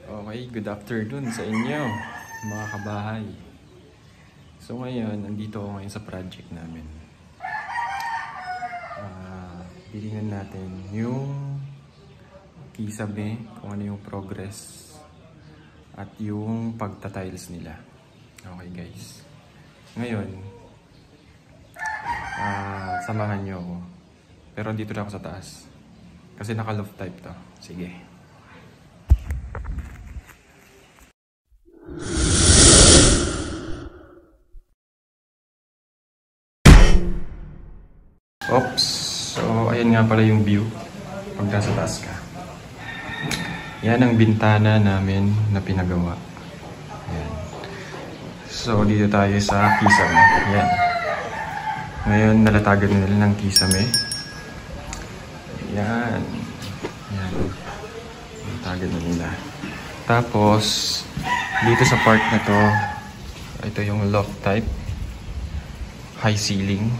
Okay, good afternoon sa inyo, mga kabahay. So ngayon, nandito ako ngayon sa project namin. Bilingnan natin yung kisabe, kung ano yung progress at yung pagta-tiles nila. Okay guys. Ngayon, samahan nyo ako. Pero dito na ako sa taas. Kasi naka-loft type to. Sige. Oops. So, ayan nga pala yung view pag nasa taas ka. Yan ang bintana namin na pinagawa. Ayan. So, dito tayo sa kisame. Ayan. Ngayon, nalatagan nila ng kisame. Ayan. Ayan. Nalatagan na nila. Tapos, dito sa part na to, ito yung loft type. High ceiling.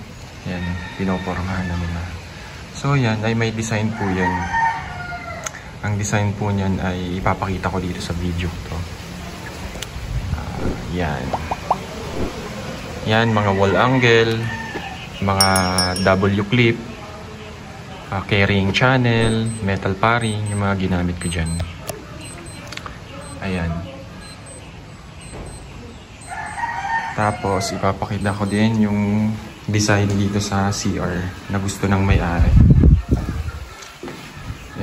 Yan, pinopormahan na nila. So yan, ay may design po yan. Ang design po niyan ay ipapakita ko dito sa video to. Yan. Yan, mga wall angle, mga W-clip, carrying channel, metal paring, yung mga ginamit ko dyan. Ayan. Tapos, ipapakita ko din yung design dito sa CR na gusto ng may-ari.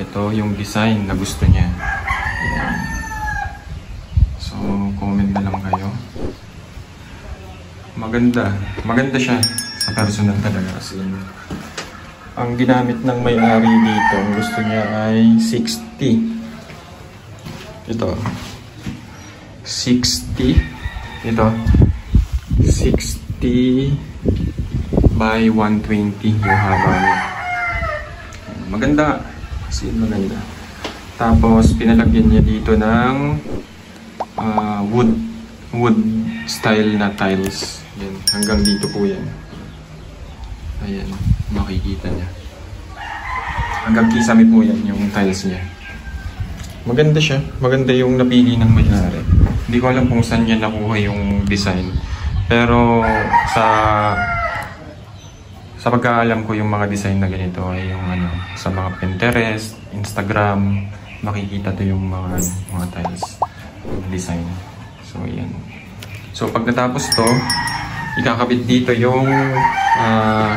Ito yung design na gusto niya. Ayan. So, comment na lang kayo. Maganda. Maganda siya sa personal talaga kasi ang ginamit ng may-ari dito, ang gusto niya ay 60. Ito. 60. Ito. 60 by 120 yung haba niya. Maganda. Kasi maganda. Tapos, pinalagyan niya dito ng wood style na tiles. Yan. Hanggang dito po yan. Ayan. Makikita niya. Hanggang kisame po yan yung tiles niya. Maganda siya. Maganda yung napili ng may-ari. Hindi ko alam kung saan niya nakuha yung design. Pero, sa pagkaalam ko, yung mga design na ganito ay yung sa mga Pinterest, Instagram, makikita to yung mga tiles design. So, yan. So, pag natapos to, ikakabit dito yung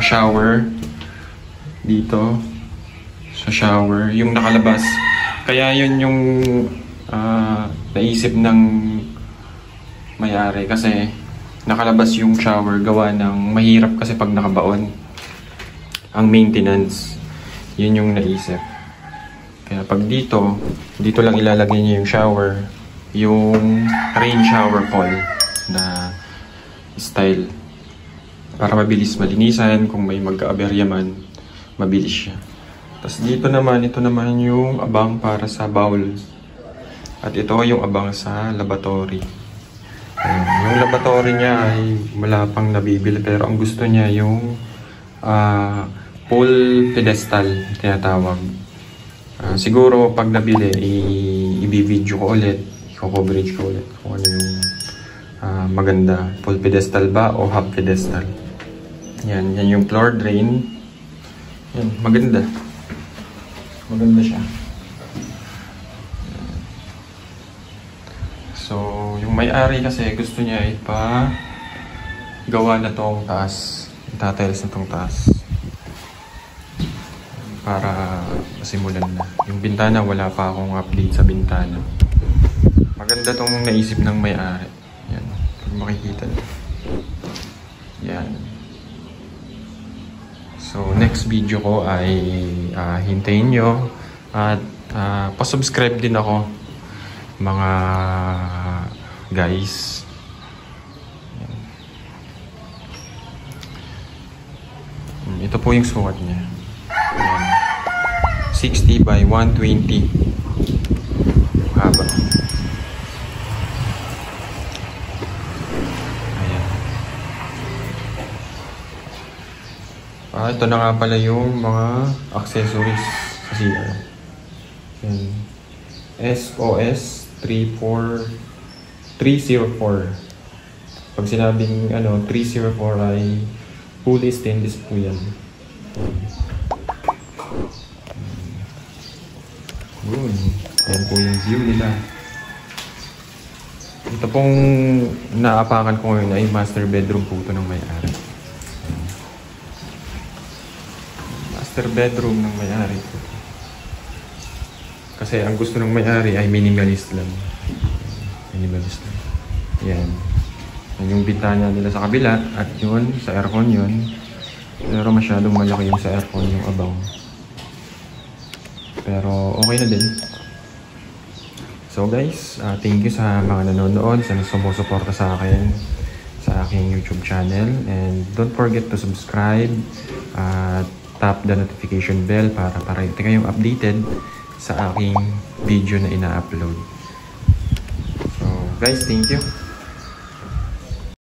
shower. Dito, sa shower, yung nakalabas. Kaya yun yung naisip ng may-ari kasi nakalabas yung shower gawa ng mahirap kasi pag nakabaon. Ang maintenance, yun yung naisip. Kaya pag dito lang ilalagay niya yung shower, yung rain shower call na style. Para mabilis malinisan, kung may magka-aberya man, mabilis siya. Tapos dito naman, ito naman yung abang para sa bowl. At ito yung abang sa lavatory. Yung lavatory niya ay wala pang nabibili pero ang gusto niya yung full pedestal tinatawag. Siguro pag nabili i-video ko ulit, i-coverage ko ulit kung ano yung maganda, full pedestal ba o half pedestal. Yan yung floor drain. Yan, maganda siya. So yung may-ari kasi gusto niya gawa na tong taas, itatiles na tong taas para masimulan na. Yung bintana, wala pa akong update sa bintana. Maganda tong naisip ng may-ari. Yan, makikita nyo. Yan. So next video ko ay hintayin nyo at pa-subscribe din ako mga guys. Ito po yung sukat niya. Ayan. 60 by 120 haba. Ayan. Ito na nga pala yung mga accessories sa CR. Ayan. SOS 304. Pag sinabing 304 ay fully stainless po yan. Yun. Yan po yung view nila. Ito pong naapakan ko ngayon ay master bedroom po ito ng may-ari. Master bedroom ng may-ari po. Kasi ang gusto ng may-ari ay minimalist lang. Minimalist lang. Yan. Yan yung bintana nila sa kabila at yun, sa aircon yun. Pero masyadong malaki yung sa aircon yung abang. Pero okay na din. So guys, thank you sa mga nanonood, sa sumusuporta sa akin sa aking YouTube channel. And don't forget to subscribe at tap the notification bell para kayong updated sa aking video na ina-upload. So guys, thank you.